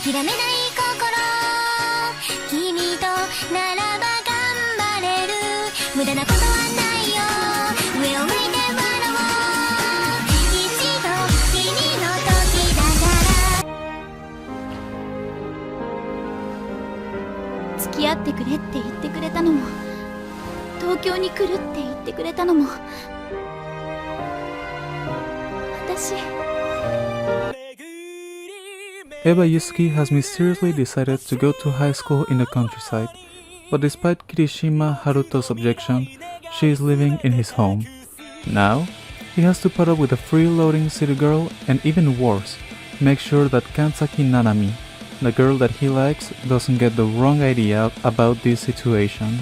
諦めない心君とならば頑張れる無駄なことはないよ上を向いて笑おう一度君の時だから付き合ってくれって言ってくれたのも東京に来るって言ってくれたのも私Eva Yusuke has mysteriously decided to go to high school in the countryside, but despite Kirishima Haruto's objection, she is living in his home. Now, he has to put up with a freeloading city girl and even worse, make sure that Kansaki Nanami, the girl that he likes, doesn't get the wrong idea about this situation.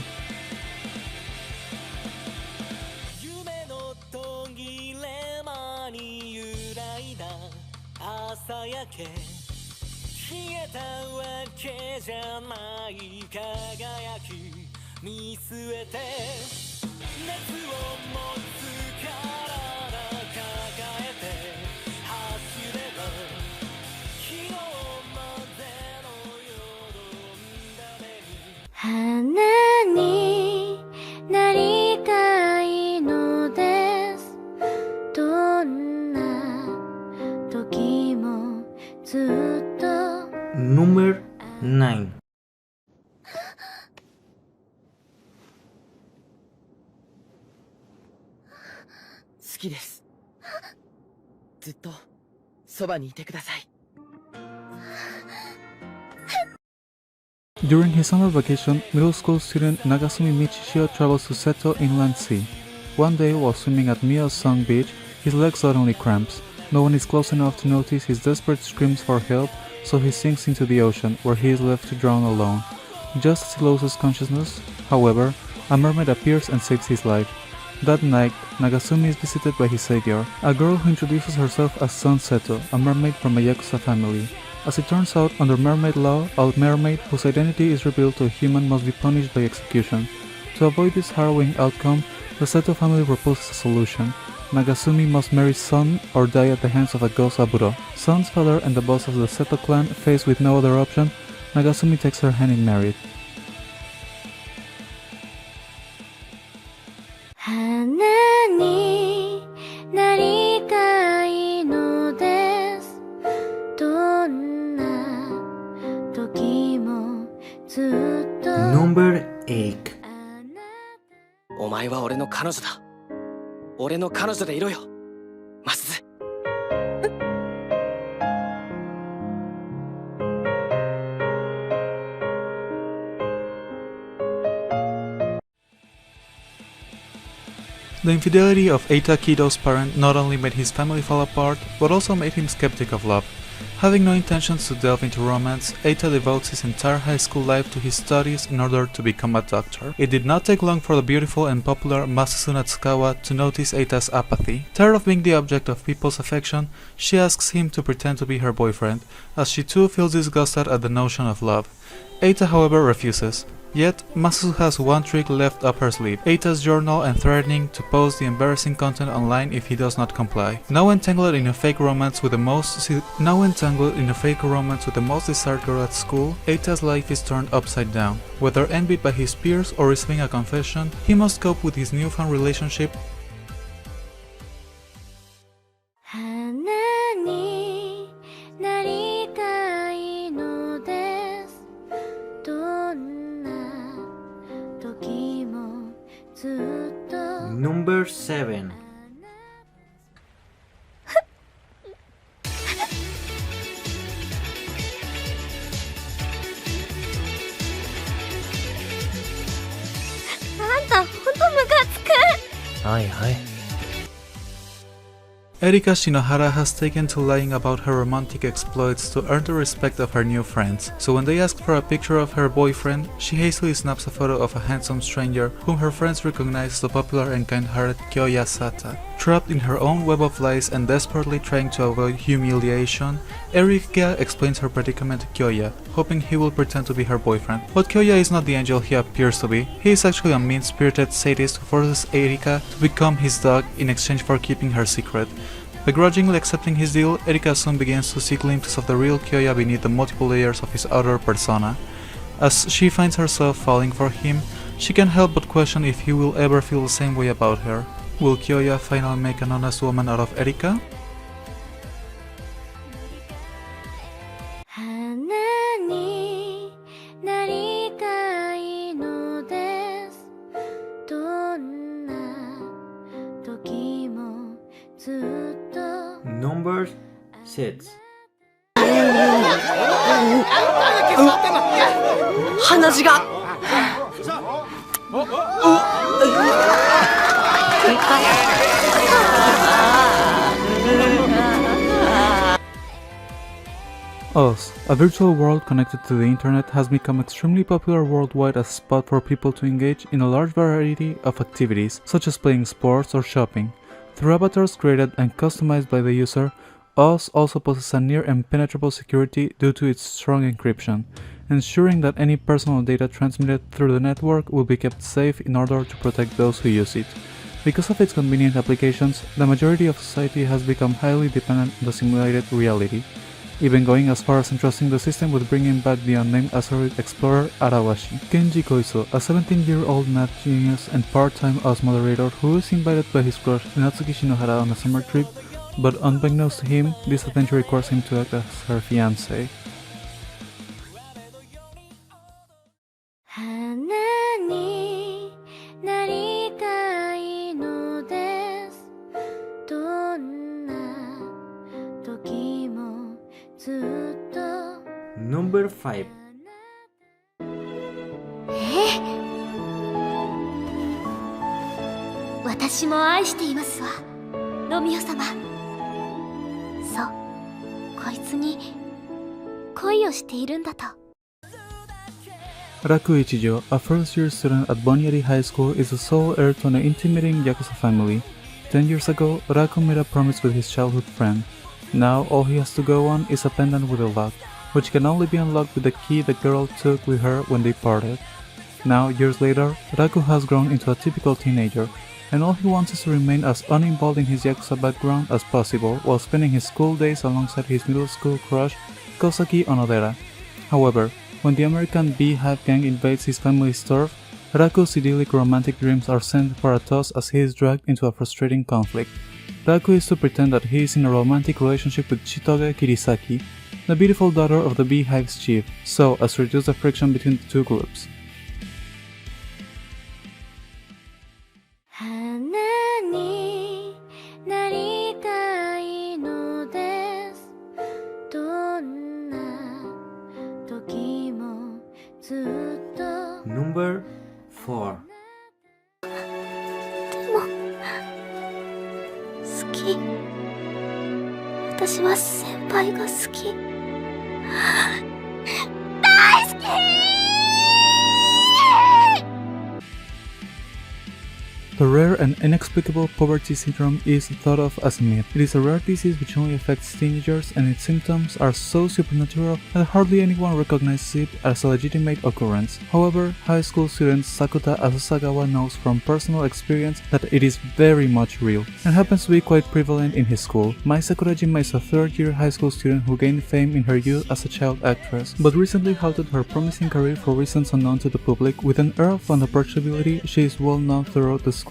Number 9. 好きです。ずっとそばにいてください。During his summer vacation, middle school student Nagasumi Michishio travels to Seto Inland Sea. One day, while swimming at Miyazong Beach, his leg suddenly cramps. No one is close enough to notice his desperate screams for help, so he sinks into the ocean, where he is left to drown alone. Just as he loses consciousness, however, a mermaid appears and saves his life. That night, Nagasumi is visited by his savior, a girl who introduces herself as Son Seto, a mermaid from a Yakuza family. As it turns out, under mermaid law, a mermaid whose identity is revealed to a human must be punished by execution. To avoid this harrowing outcome, the Seto family proposes a solution. Nagasumi must marry Son or die at the hands of a ghost Aburo. Son's father and the boss of the Seto clan, faced with no other option, Nagasumi takes her hand in marriage. Number 8. お前は俺の彼女だ。俺の彼女でいろよ。マスズ。The infidelity of Eita Kido's parent not only made his family fall apart, but also made him skeptic of love. Having no intentions to delve into romance, Eita devotes his entire high school life to his studies in order to become a doctor. It did not take long for the beautiful and popular Masasu Natsukawa to notice Eita's apathy. Tired of being the object of people's affection, she asks him to pretend to be her boyfriend, as she too feels disgusted at the notion of love. Eita, however, refuses. Yet, Masasu has one trick left up her sleeve, Eita's journal, and threatening to post the embarrassing content online if he does not comply. Now entangled in a fake romance with the most desired girl at school, Eita's life is turned upside down. Whether envied by his peers or receiving a confession, he must cope with his newfound relationship. Number 7. あんたほんとムカつく。はいはい。Erika Shinohara has taken to lying about her romantic exploits to earn the respect of her new friends, so when they ask for a picture of her boyfriend, she hastily snaps a photo of a handsome stranger whom her friends recognize as the popular and kind-hearted Kyoya Sata. Trapped in her own web of lies and desperately trying to avoid humiliation, Erika explains her predicament to Kyoya, hoping he will pretend to be her boyfriend. But Kyoya is not the angel he appears to be. He is actually a mean-spirited sadist who forces Erika to become his dog in exchange for keeping her secret. Begrudgingly accepting his deal, Erika soon begins to see glimpses of the real Kyoya beneath the multiple layers of his outer persona. As she finds herself falling for him, she can't help but question if he will ever feel the same way about her. Will Kyoya finally make an honest woman out of Erika? 花になりたいのです。どんな時もずっと Number 6. 鼻血が Oz, a virtual world connected to the internet, has become extremely popular worldwide as a spot for people to engage in a large variety of activities, such as playing sports or shopping. Through avatars created and customized by the user, Oz also possesses a near impenetrable security due to its strong encryption, ensuring that any personal data transmitted through the network will be kept safe in order to protect those who use it. Because of its convenient applications, the majority of society has become highly dependent on the simulated reality, even going as far as entrusting the system with bringing back the unnamed asteroid explorer Arawashi. Kenji Koiso, a 17-year-old math genius and part-time Oz moderator who is invited by his crush Natsuki Shinohara on a summer trip, but unbeknownst to him, this adventure requires him to act as her fiancé. 花になりたいのです。どんな時もずっと Number 5. 私も愛していますわ、ロミオ様。そう、こいつに恋をしているんだと。Raku Ichijo, a first-year student at Bonyari High School, is the sole heir to an intimidating Yakuza family. 10 years ago, Raku made a promise with his childhood friend. Now, all he has to go on is a pendant with a lock, which can only be unlocked with the key the girl took with her when they parted. Now, years later, Raku has grown into a typical teenager, and all he wants is to remain as uninvolved in his Yakuza background as possible while spending his school days alongside his middle school crush, Kosaki Onodera. However, when the American Beehive gang invades his family's turf, Raku's idyllic romantic dreams are sent for a toss as he is dragged into a frustrating conflict. Raku is to pretend that he is in a romantic relationship with Chitoge Kirisaki, the beautiful daughter of the Beehive's chief, so as to reduce the friction between the two groups. 花になりたいのです。どんな時もずっと Number 4. でも好き。私は先輩が好き。大好き。 The rare and inexplicable poverty syndrome is thought of as a myth. It is a rare disease which only affects teenagers, and its symptoms are so supernatural that hardly anyone recognizes it as a legitimate occurrence. However, high school student Sakuta Asasagawa knows from personal experience that it is very much real, and happens to be quite prevalent in his school. Mai Sakurajima is a third-year high school student who gained fame in her youth as a child actress, but recently halted her promising career for reasons unknown to the public. With an air of unapproachability, she is well known throughout the school,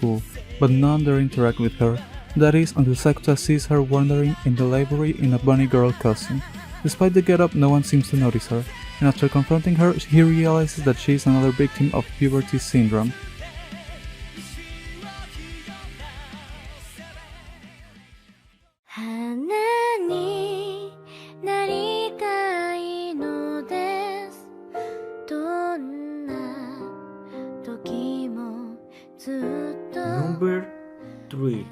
but none dare interact with her. That is, until Sakuta sees her wandering in the library in a bunny girl costume. Despite the getup, no one seems to notice her, and after confronting her, he realizes that she is another victim of puberty syndrome. 花になりたいのです。どんな時もずっと Number 3.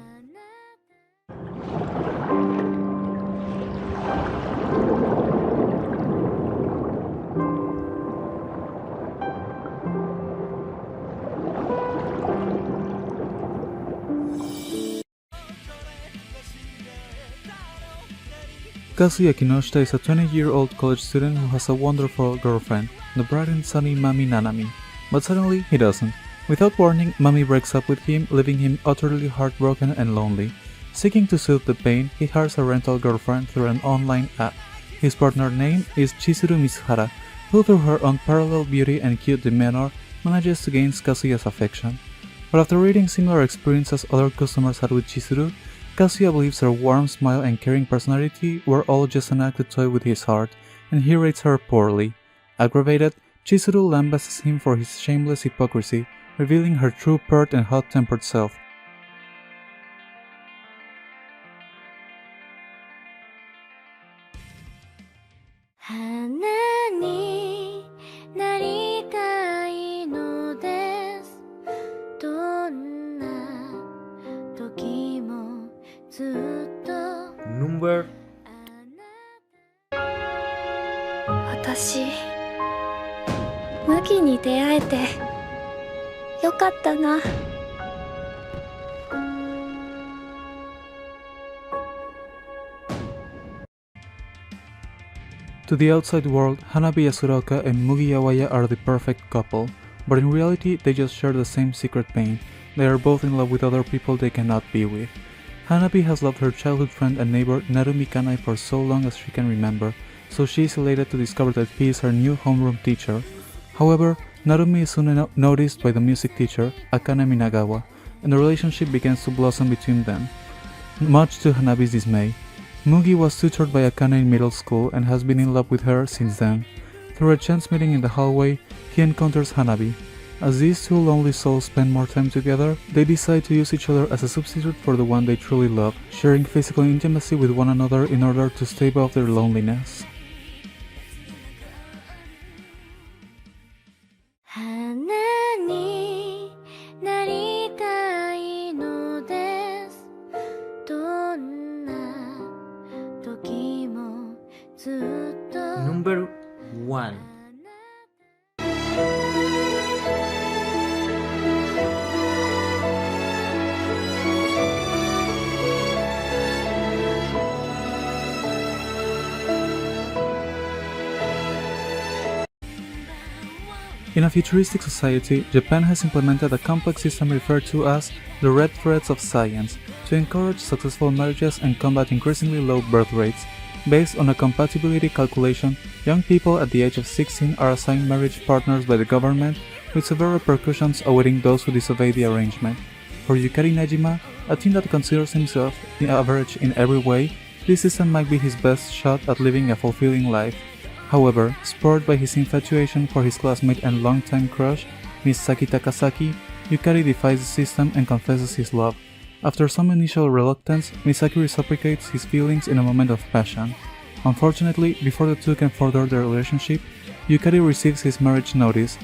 Kazuya Kinoshita is a 20-year-old college student who has a wonderful girlfriend, the bright and sunny Mami Nanami. But suddenly, he doesn't. Without warning, Mami breaks up with him, leaving him utterly heartbroken and lonely. Seeking to soothe the pain, he hires a rental girlfriend through an online app. His partner name is Chizuru Mizuhara, who through her unparalleled beauty and cute demeanor manages to gain Kazuya's affection. But after reading similar experiences other customers had with Chizuru, Kazuya believes her warm smile and caring personality were all just an act to toy with his heart, and he rates her poorly. Aggravated, Chizuru lambastes him for his shameless hypocrisy, revealing her true pert and hot-tempered self. Number 私麦に出会えてよかったな。To the outside world, Hanabi Yasuroka and Mugi Yawaya are the perfect couple, but in reality they just share the same secret pain. They are both in love with other people they cannot be with. Hanabi has loved her childhood friend and neighbor Narumi Kanai for so long as she can remember, so she is elated to discover that he is her new homeroom teacher. However, Narumi is soon noticed by the music teacher, Akane Minagawa, and the relationship begins to blossom between them, much to Hanabi's dismay. Mugi was tutored by Akane in middle school and has been in love with her since then. Through a chance meeting in the hallway, he encounters Hanabi. As these two lonely souls spend more time together, they decide to use each other as a substitute for the one they truly love, sharing physical intimacy with one another in order to stave off their loneliness. Number 1. In a futuristic society, Japan has implemented a complex system referred to as the Red Threads of Science to encourage successful marriages and combat increasingly low birth rates. Based on a compatibility calculation, young people at the age of 16 are assigned marriage partners by the government, with severe repercussions awaiting those who disobey the arrangement. For Yukari Nejima, a teen that considers himself the average in every way, this system might be his best shot at living a fulfilling life. However, spurred by his infatuation for his classmate and longtime crush, Miss Saki Takasaki, Yukari defies the system and confesses his love. After some initial reluctance, Misaki reciprocates his feelings in a moment of passion. Unfortunately, before the two can further their relationship, Yukari receives his marriage notice,